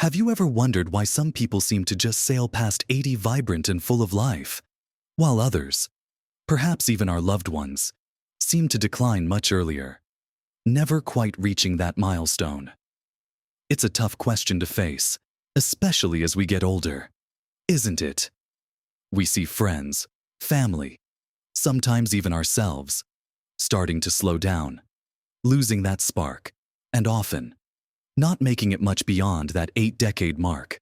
Have you ever wondered why some people seem to just sail past 80 vibrant and full of life, while others, perhaps even our loved ones, seem to decline much earlier, never quite reaching that milestone? It's a tough question to face, especially as we get older, isn't it? We see friends, family, sometimes even ourselves, starting to slow down, losing that spark, and often not making it much beyond that 8-decade mark.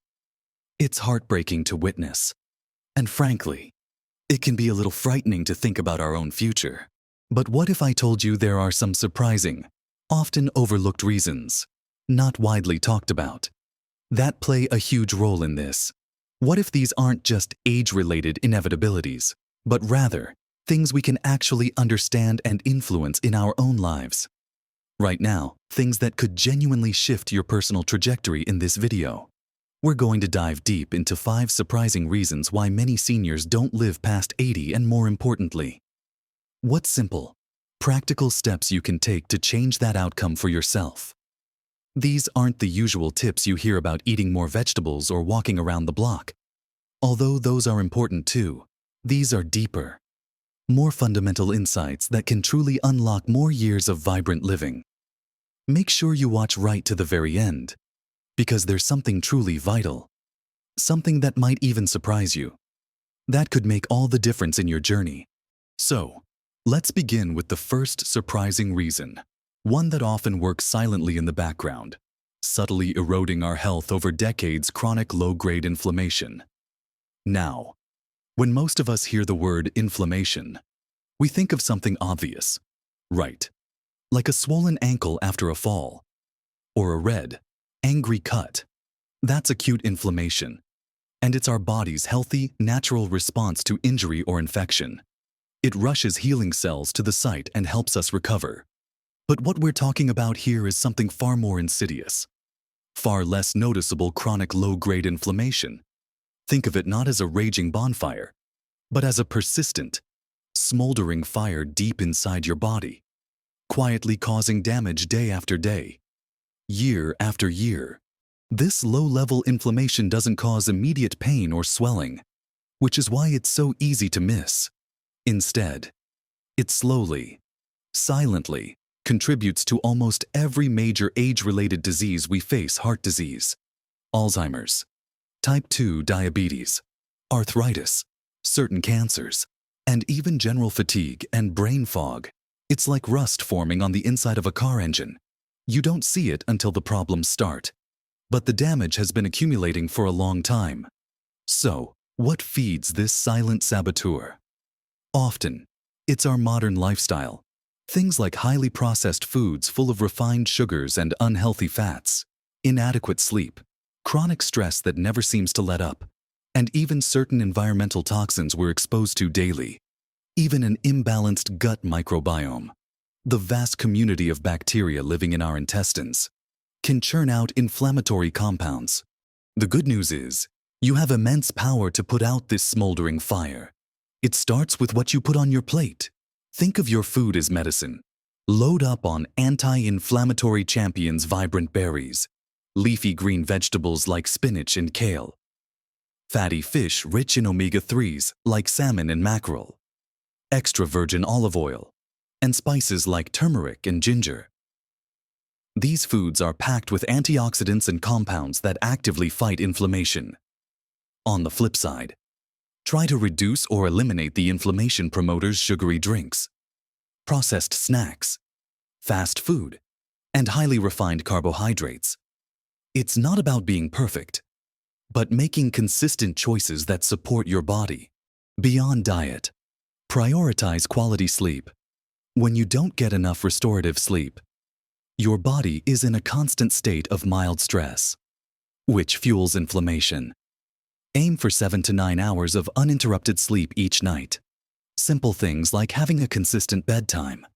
It's heartbreaking to witness, and frankly, it can be a little frightening to think about our own future. But what if I told you there are some surprising, often overlooked reasons, not widely talked about, that play a huge role in this? What if these aren't just age-related inevitabilities, but rather things we can actually understand and influence in our own lives? Right now, things that could genuinely shift your personal trajectory in this video. We're going to dive deep into 5 surprising reasons why many seniors don't live past 80, and more importantly, what simple, practical steps you can take to change that outcome for yourself. These aren't the usual tips you hear about eating more vegetables or walking around the block. Although those are important too, these are deeper, more fundamental insights that can truly unlock more years of vibrant living. Make sure you watch right to the very end, because there's something truly vital, something that might even surprise you, that could make all the difference in your journey. So, let's begin with the first surprising reason, one that often works silently in the background, subtly eroding our health over decades: chronic low-grade inflammation. Now, when most of us hear the word inflammation, we think of something obvious, right? Like a swollen ankle after a fall, or a red, angry cut. That's acute inflammation, and it's our body's healthy, natural response to injury or infection. It rushes healing cells to the site and helps us recover. But what we're talking about here is something far more insidious, far less noticeable: chronic low-grade inflammation. Think of it not as a raging bonfire, but as a persistent, smoldering fire deep inside your body, quietly causing damage day after day, year after year. This low-level inflammation doesn't cause immediate pain or swelling, which is why it's so easy to miss. Instead, it slowly, silently contributes to almost every major age-related disease we face: heart disease, Alzheimer's, type 2 diabetes, arthritis, certain cancers, and even general fatigue and brain fog. It's like rust forming on the inside of a car engine. You don't see it until the problems start, but the damage has been accumulating for a long time. So, what feeds this silent saboteur? Often, it's our modern lifestyle. Things like highly processed foods full of refined sugars and unhealthy fats, inadequate sleep, chronic stress that never seems to let up, and even certain environmental toxins we're exposed to daily. Even an imbalanced gut microbiome, the vast community of bacteria living in our intestines, can churn out inflammatory compounds. The good news is, you have immense power to put out this smoldering fire. It starts with what you put on your plate. Think of your food as medicine. Load up on anti-inflammatory champions: vibrant berries, leafy green vegetables like spinach and kale, fatty fish rich in omega-3s like salmon and mackerel, extra virgin olive oil, and spices like turmeric and ginger. These foods are packed with antioxidants and compounds that actively fight inflammation. On the flip side, try to reduce or eliminate the inflammation promoters: sugary drinks, processed snacks, fast food, and highly refined carbohydrates. It's not about being perfect, but making consistent choices that support your body. Beyond diet, prioritize quality sleep. When you don't get enough restorative sleep, your body is in a constant state of mild stress, which fuels inflammation. Aim for 7 to 9 hours of uninterrupted sleep each night. Simple things like having a consistent bedtime,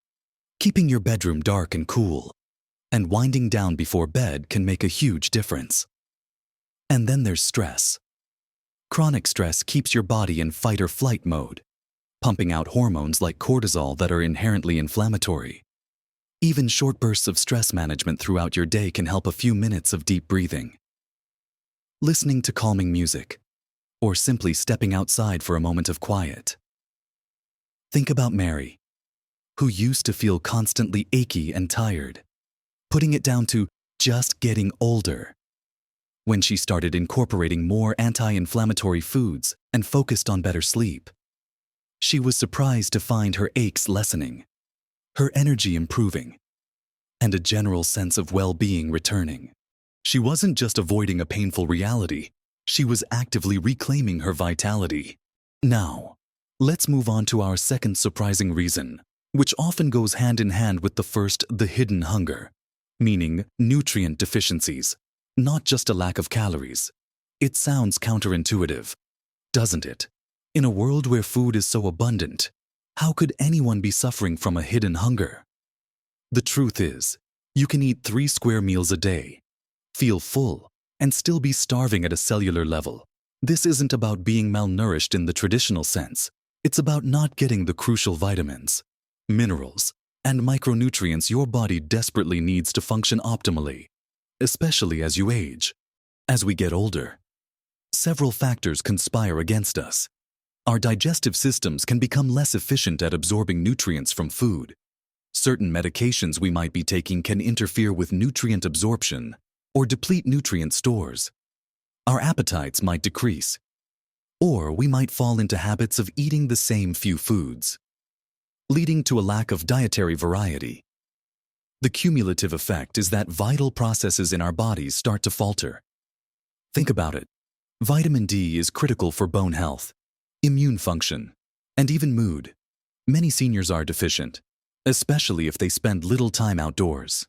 keeping your bedroom dark and cool, and winding down before bed can make a huge difference. And then there's stress. Chronic stress keeps your body in fight or flight mode, pumping out hormones like cortisol that are inherently inflammatory. Even short bursts of stress management throughout your day can help: a few minutes of deep breathing, listening to calming music, or simply stepping outside for a moment of quiet. Think about Mary, who used to feel constantly achy and tired, putting it down to just getting older. When she started incorporating more anti-inflammatory foods and focused on better sleep, she was surprised to find her aches lessening, her energy improving, and a general sense of well-being returning. She wasn't just avoiding a painful reality, she was actively reclaiming her vitality. Now, let's move on to our second surprising reason, which often goes hand in hand with the first, the hidden hunger, meaning nutrient deficiencies, not just a lack of calories. It sounds counterintuitive, doesn't it? In a world where food is so abundant, how could anyone be suffering from a hidden hunger? The truth is, you can eat 3 square meals a day, feel full, and still be starving at a cellular level. This isn't about being malnourished in the traditional sense. It's about not getting the crucial vitamins, minerals, and micronutrients your body desperately needs to function optimally, especially as you age. As we get older, several factors conspire against us. Our digestive systems can become less efficient at absorbing nutrients from food. Certain medications we might be taking can interfere with nutrient absorption or deplete nutrient stores. Our appetites might decrease, or we might fall into habits of eating the same few foods, leading to a lack of dietary variety. The cumulative effect is that vital processes in our bodies start to falter. Think about it. Vitamin D is critical for bone health, immune function, and even mood. Many seniors are deficient, especially if they spend little time outdoors.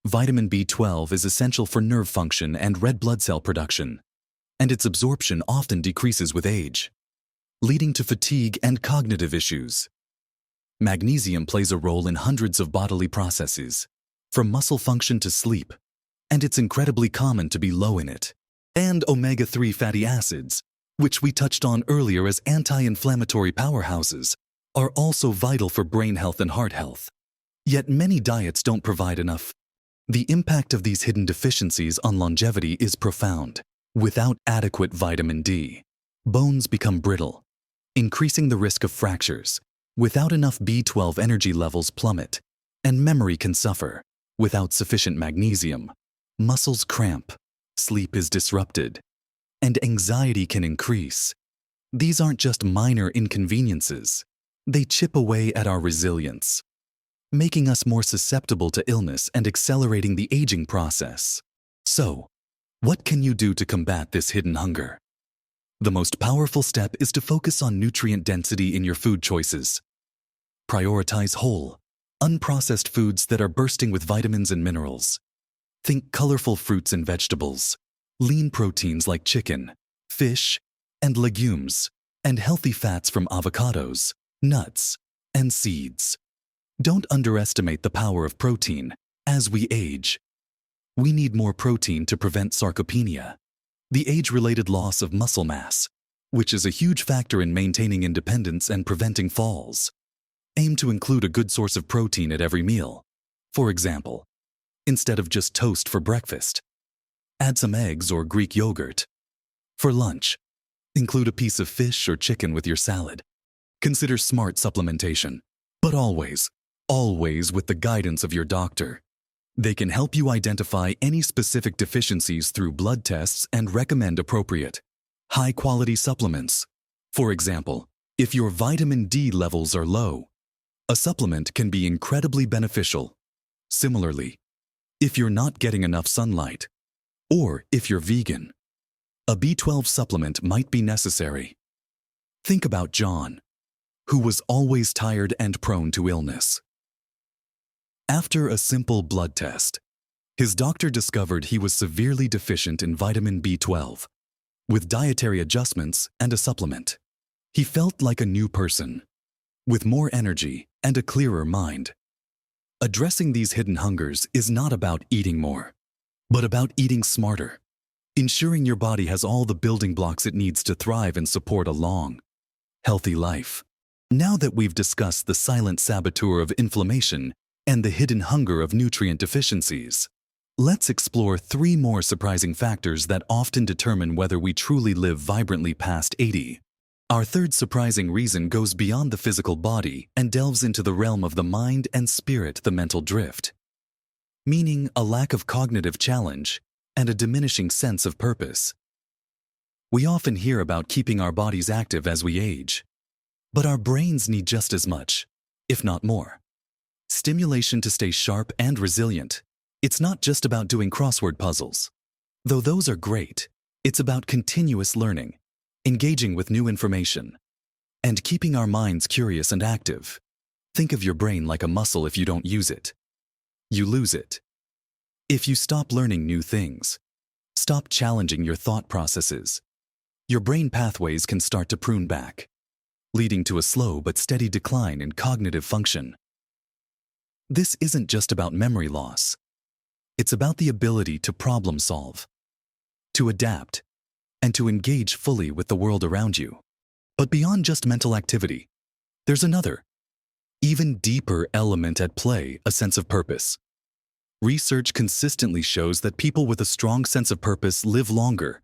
Vitamin B12 is essential for nerve function and red blood cell production, and its absorption often decreases with age, leading to fatigue and cognitive issues. Magnesium plays a role in hundreds of bodily processes, from muscle function to sleep, and it's incredibly common to be low in it. And omega-3 fatty acids, which we touched on earlier as anti-inflammatory powerhouses, are also vital for brain health and heart health. Yet many diets don't provide enough. The impact of these hidden deficiencies on longevity is profound. Without adequate vitamin D, bones become brittle, increasing the risk of fractures. Without enough B12, energy levels plummet, and memory can suffer. Without sufficient magnesium, muscles cramp, sleep is disrupted, and anxiety can increase. These aren't just minor inconveniences. They chip away at our resilience, making us more susceptible to illness and accelerating the aging process. So, what can you do to combat this hidden hunger? The most powerful step is to focus on nutrient density in your food choices. Prioritize whole, unprocessed foods that are bursting with vitamins and minerals. Think colorful fruits and vegetables, lean proteins like chicken, fish, and legumes, and healthy fats from avocados, nuts, and seeds. Don't underestimate the power of protein. As we age, we need more protein to prevent sarcopenia, the age-related loss of muscle mass, which is a huge factor in maintaining independence and preventing falls. Aim to include a good source of protein at every meal. For example, instead of just toast for breakfast, add some eggs or Greek yogurt. For lunch, include a piece of fish or chicken with your salad. Consider smart supplementation, but always with the guidance of your doctor. They can help you identify any specific deficiencies through blood tests and recommend appropriate, high-quality supplements. For example, if your vitamin D levels are low, a supplement can be incredibly beneficial. Similarly, if you're not getting enough sunlight, or if you're vegan, a B12 supplement might be necessary. Think about John, who was always tired and prone to illness. After a simple blood test, his doctor discovered he was severely deficient in vitamin B12. With dietary adjustments and a supplement, he felt like a new person, with more energy and a clearer mind. Addressing these hidden hungers is not about eating more, but about eating smarter, ensuring your body has all the building blocks it needs to thrive and support a long, healthy life. Now that we've discussed the silent saboteur of inflammation and the hidden hunger of nutrient deficiencies, Let's explore 3 more surprising factors that often determine whether we truly live vibrantly past 80. Our third surprising reason goes beyond the physical body and delves into the realm of the mind and spirit, the mental drift, meaning a lack of cognitive challenge and a diminishing sense of purpose. We often hear about keeping our bodies active as we age, but our brains need just as much, if not more, stimulation to stay sharp and resilient. It's not just about doing crossword puzzles. Though those are great, it's about continuous learning, engaging with new information, and keeping our minds curious and active. Think of your brain like a muscle. If you don't use it, you lose it. If you stop learning new things, stop challenging your thought processes, your brain pathways can start to prune back, leading to a slow but steady decline in cognitive function. This isn't just about memory loss. It's about the ability to problem solve, to adapt, and to engage fully with the world around you. But beyond just mental activity, there's another, even deeper element at play: a sense of purpose. Research consistently shows that people with a strong sense of purpose live longer,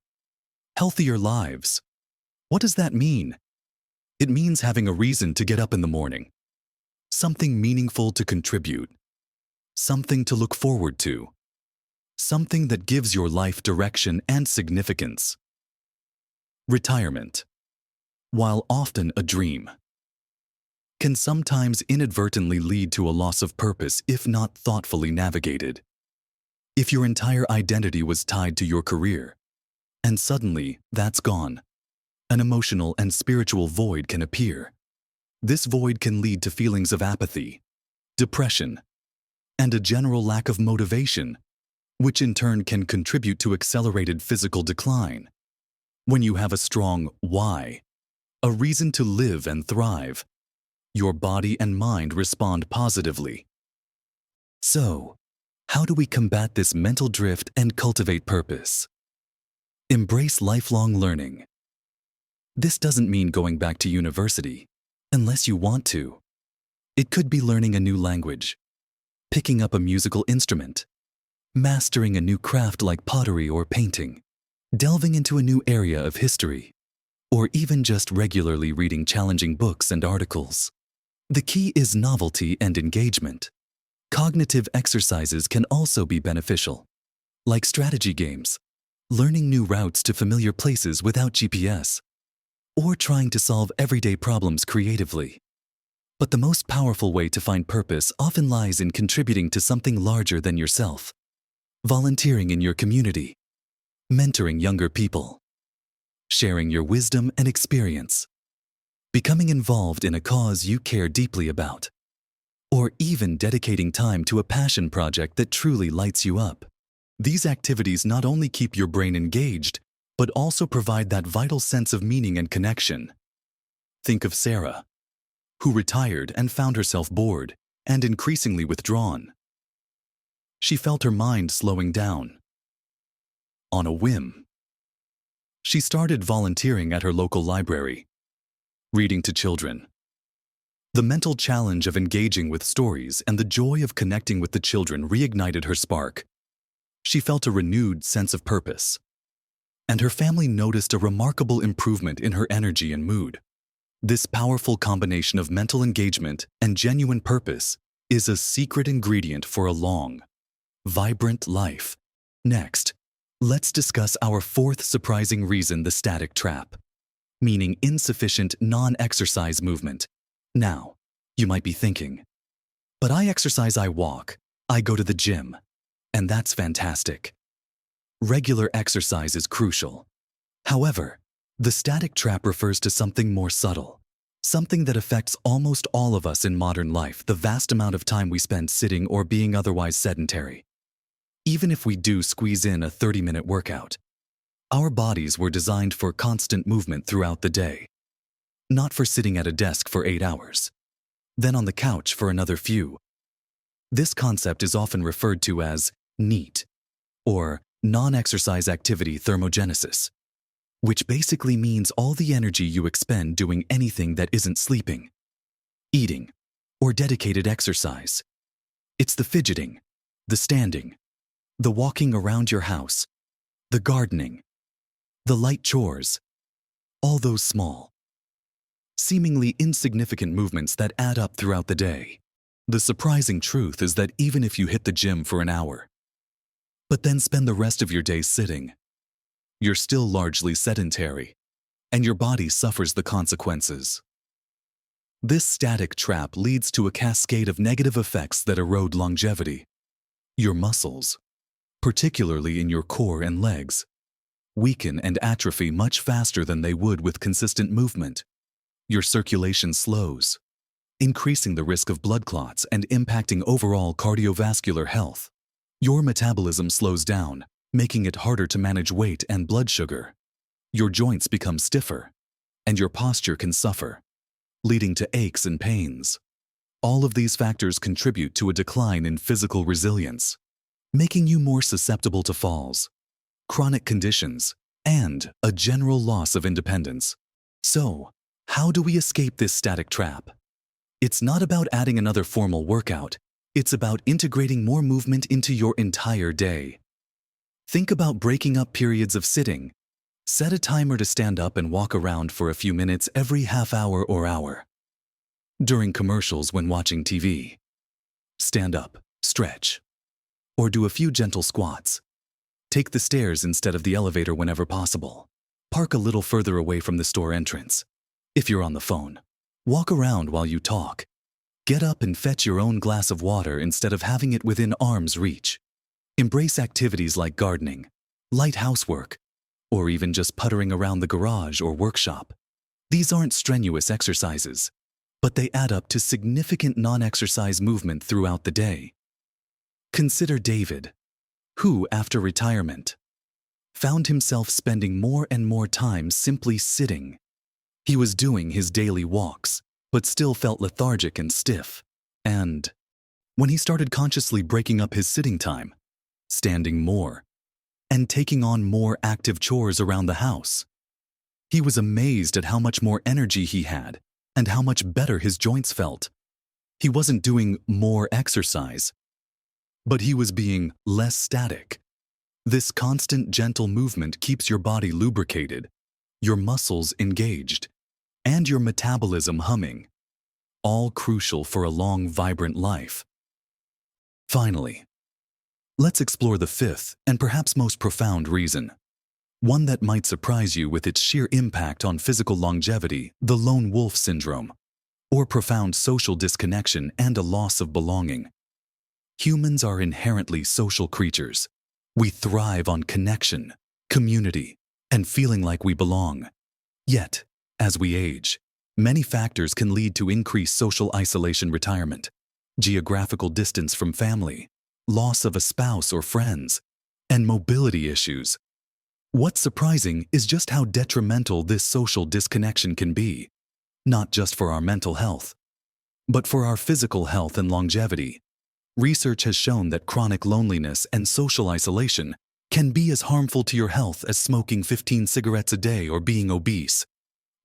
healthier lives. What does that mean? It means having a reason to get up in the morning, something meaningful to contribute, something to look forward to, something that gives your life direction and significance. Retirement, while often a dream, can sometimes inadvertently lead to a loss of purpose if not thoughtfully navigated. If your entire identity was tied to your career, and suddenly that's gone, an emotional and spiritual void can appear. This void can lead to feelings of apathy, depression, and a general lack of motivation, which in turn can contribute to accelerated physical decline. When you have a strong why, a reason to live and thrive, your body and mind respond positively. So, how do we combat this mental drift and cultivate purpose? Embrace lifelong learning. This doesn't mean going back to university, unless you want to. It could be learning a new language, picking up a musical instrument, mastering a new craft like pottery or painting, delving into a new area of history, or even just regularly reading challenging books and articles. The key is novelty and engagement. Cognitive exercises can also be beneficial, like strategy games, learning new routes to familiar places without GPS, or trying to solve everyday problems creatively. But the most powerful way to find purpose often lies in contributing to something larger than yourself. Volunteering in your community, mentoring younger people, sharing your wisdom and experience, becoming involved in a cause you care deeply about, or even dedicating time to a passion project that truly lights you up. These activities not only keep your brain engaged, but also provide that vital sense of meaning and connection. Think of Sarah, who retired and found herself bored and increasingly withdrawn. She felt her mind slowing down. On a whim, she started volunteering at her local library, reading to children. The mental challenge of engaging with stories and the joy of connecting with the children reignited her spark. She felt a renewed sense of purpose, and her family noticed a remarkable improvement in her energy and mood. This powerful combination of mental engagement and genuine purpose is a secret ingredient for a long, vibrant life. Next, let's discuss our fourth surprising reason: the static trap, meaning insufficient non-exercise movement. Now, you might be thinking, but I exercise, I walk, I go to the gym, and that's fantastic. Regular exercise is crucial. However, the static trap refers to something more subtle, something that affects almost all of us in modern life: the vast amount of time we spend sitting or being otherwise sedentary. Even if we do squeeze in a 30-minute workout, our bodies were designed for constant movement throughout the day, not for sitting at a desk for 8 hours, then on the couch for another few. This concept is often referred to as NEAT, or non-exercise activity thermogenesis, which basically means all the energy you expend doing anything that isn't sleeping, eating, or dedicated exercise. It's the fidgeting, the standing, The walking around your house, the gardening, the light chores, all those small, seemingly insignificant movements that add up throughout the day. The surprising truth is that even if you hit the gym for an hour, but then spend the rest of your day sitting, you're still largely sedentary, and your body suffers the consequences. This static trap leads to a cascade of negative effects that erode longevity. Your muscles, particularly in your core and legs, weaken and atrophy much faster than they would with consistent movement. Your circulation slows, increasing the risk of blood clots and impacting overall cardiovascular health. Your metabolism slows down, making it harder to manage weight and blood sugar. Your joints become stiffer, and your posture can suffer, leading to aches and pains. All of these factors contribute to a decline in physical resilience, making you more susceptible to falls, chronic conditions, and a general loss of independence. So, how do we escape this static trap? It's not about adding another formal workout. It's about integrating more movement into your entire day. Think about breaking up periods of sitting. Set a timer to stand up and walk around for a few minutes every half hour or hour. During commercials when watching TV, stand up, stretch, or do a few gentle squats. Take the stairs instead of the elevator whenever possible. Park a little further away from the store entrance. If you're on the phone, walk around while you talk. Get up and fetch your own glass of water instead of having it within arm's reach. Embrace activities like gardening, light housework, or even just puttering around the garage or workshop. These aren't strenuous exercises, but they add up to significant non-exercise movement throughout the day. Consider David, who, after retirement, found himself spending more and more time simply sitting. He was doing his daily walks, but still felt lethargic and stiff. And when he started consciously breaking up his sitting time, standing more, and taking on more active chores around the house, he was amazed at how much more energy he had and how much better his joints felt. He wasn't doing more exercise, but he was being less static. This constant, gentle movement keeps your body lubricated, your muscles engaged, and your metabolism humming, all crucial for a long, vibrant life. Finally, let's explore the fifth and perhaps most profound reason, one that might surprise you with its sheer impact on physical longevity: the lone wolf syndrome, or profound social disconnection and a loss of belonging. Humans are inherently social creatures. We thrive on connection, community, and feeling like we belong. Yet, as we age, many factors can lead to increased social isolation, retirement, geographical distance from family, loss of a spouse or friends, and mobility issues. What's surprising is just how detrimental this social disconnection can be, not just for our mental health, but for our physical health and longevity. Research has shown that chronic loneliness and social isolation can be as harmful to your health as smoking 15 cigarettes a day or being obese.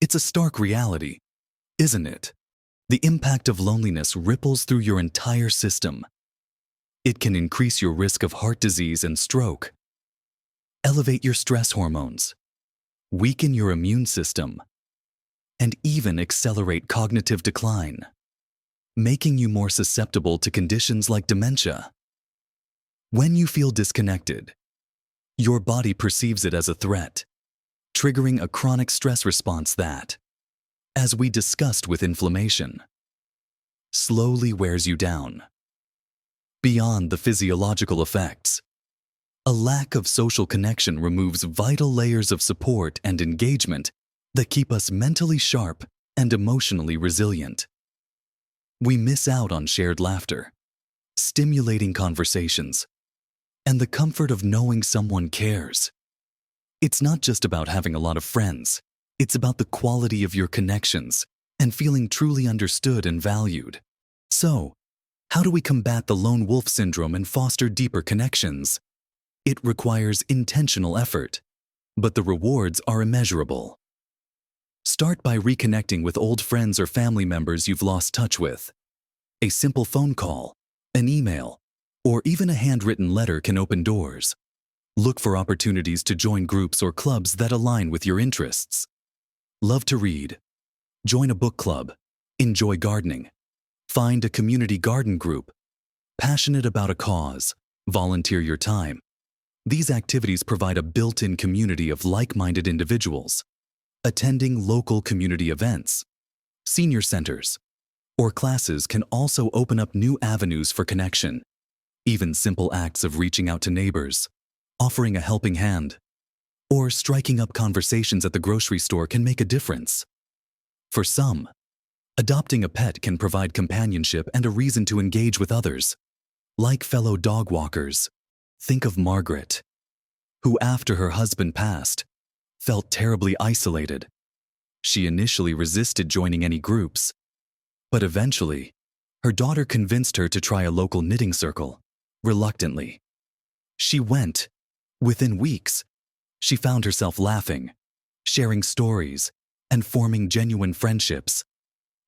It's a stark reality, isn't it? The impact of loneliness ripples through your entire system. It can increase your risk of heart disease and stroke, elevate your stress hormones, weaken your immune system, and even accelerate cognitive decline, making you more susceptible to conditions like dementia. When you feel disconnected, your body perceives it as a threat, triggering a chronic stress response that, as we discussed with inflammation, slowly wears you down. Beyond the physiological effects, a lack of social connection removes vital layers of support and engagement that keep us mentally sharp and emotionally resilient. We miss out on shared laughter, stimulating conversations, and the comfort of knowing someone cares. It's not just about having a lot of friends. It's about the quality of your connections and feeling truly understood and valued. So, how do we combat the lone wolf syndrome and foster deeper connections? It requires intentional effort, but the rewards are immeasurable. Start by reconnecting with old friends or family members you've lost touch with. A simple phone call, an email, or even a handwritten letter can open doors. Look for opportunities to join groups or clubs that align with your interests. Love to read? Join a book club. Enjoy gardening? Find a community garden group. Passionate about a cause? Volunteer your time. These activities provide a built-in community of like-minded individuals. Attending local community events, senior centers, or classes can also open up new avenues for connection. Even simple acts of reaching out to neighbors, offering a helping hand, or striking up conversations at the grocery store can make a difference. For some, adopting a pet can provide companionship and a reason to engage with others. Like fellow dog walkers, think of Margaret, who after her husband passed, felt terribly isolated. She initially resisted joining any groups, but eventually, her daughter convinced her to try a local knitting circle. Reluctantly, she went. Within weeks, she found herself laughing, sharing stories, and forming genuine friendships.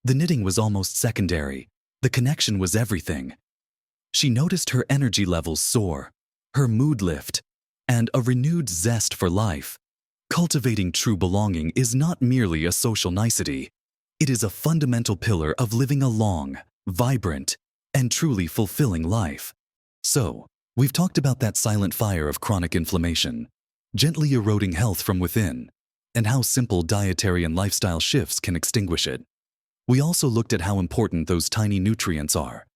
The knitting was almost secondary. The connection was everything. She noticed her energy levels soar, her mood lift, and a renewed zest for life. Cultivating true belonging is not merely a social nicety. It is a fundamental pillar of living a long, vibrant, and truly fulfilling life. So, we've talked about that silent fire of chronic inflammation, gently eroding health from within, and how simple dietary and lifestyle shifts can extinguish it. We also looked at how important those tiny nutrients are,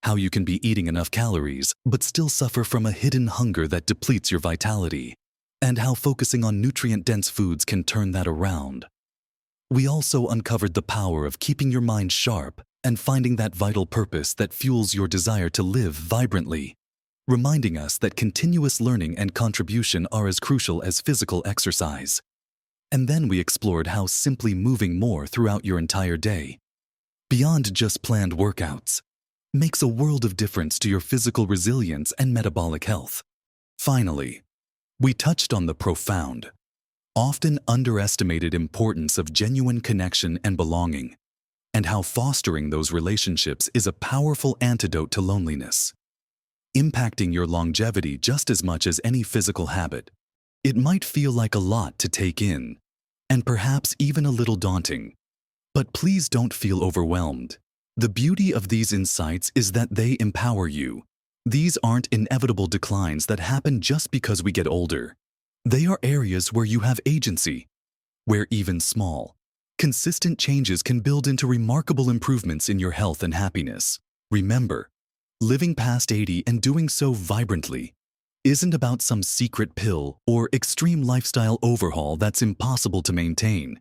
how you can be eating enough calories but still suffer from a hidden hunger that depletes your vitality, and how focusing on nutrient-dense foods can turn that around. We also uncovered the power of keeping your mind sharp and finding that vital purpose that fuels your desire to live vibrantly, reminding us that continuous learning and contribution are as crucial as physical exercise. And then we explored how simply moving more throughout your entire day, beyond just planned workouts, makes a world of difference to your physical resilience and metabolic health. Finally, we touched on the profound, often underestimated importance of genuine connection and belonging, and how fostering those relationships is a powerful antidote to loneliness, impacting your longevity just as much as any physical habit. It might feel like a lot to take in, and perhaps even a little daunting, but please don't feel overwhelmed. The beauty of these insights is that they empower you. These aren't inevitable declines that happen just because we get older. They are areas where you have agency, where even small, consistent changes can build into remarkable improvements in your health and happiness. Remember, living past 80 and doing so vibrantly isn't about some secret pill or extreme lifestyle overhaul that's impossible to maintain.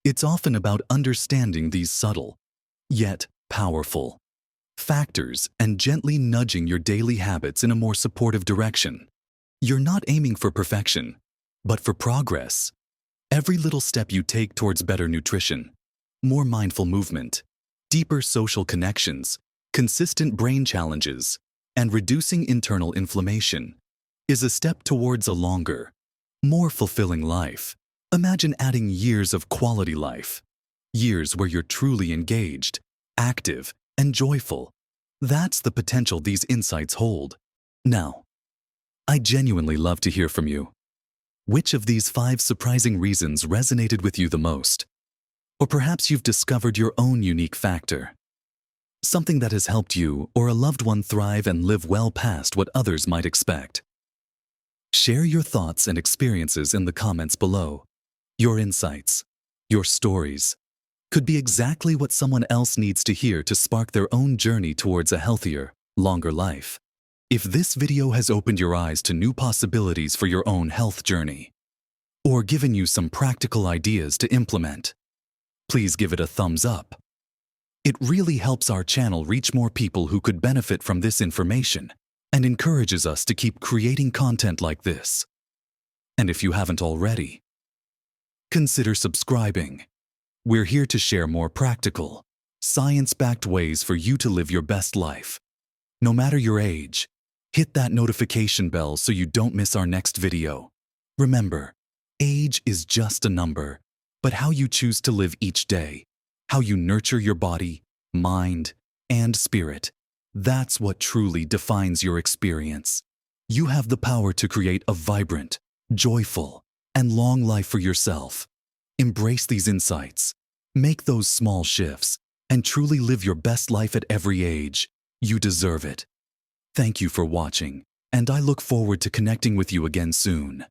It's often about understanding these subtle, yet powerful, factors and gently nudging your daily habits in a more supportive direction. You're not aiming for perfection, but for progress. Every little step you take towards better nutrition, more mindful movement, deeper social connections, consistent brain challenges, and reducing internal inflammation is a step towards a longer, more fulfilling life. Imagine adding years of quality life, years where you're truly engaged, active, and joyful. That's the potential these insights hold. Now, I genuinely love to hear from you. Which of these 5 surprising reasons resonated with you the most? Or perhaps you've discovered your own unique factor, something that has helped you or a loved one thrive and live well past what others might expect. Share your thoughts and experiences in the comments below. Your insights, your stories, could be exactly what someone else needs to hear to spark their own journey towards a healthier, longer life. If this video has opened your eyes to new possibilities for your own health journey, or given you some practical ideas to implement, please give it a thumbs up. It really helps our channel reach more people who could benefit from this information and encourages us to keep creating content like this. And if you haven't already, consider subscribing. We're here to share more practical, science-backed ways for you to live your best life. No matter your age, hit that notification bell so you don't miss our next video. Remember, age is just a number, but how you choose to live each day, how you nurture your body, mind, and spirit, That's what truly defines your experience. You have the power to create a vibrant, joyful, and long life for yourself. Embrace these insights. Make those small shifts and truly live your best life at every age. You deserve it. Thank you for watching, and I look forward to connecting with you again soon.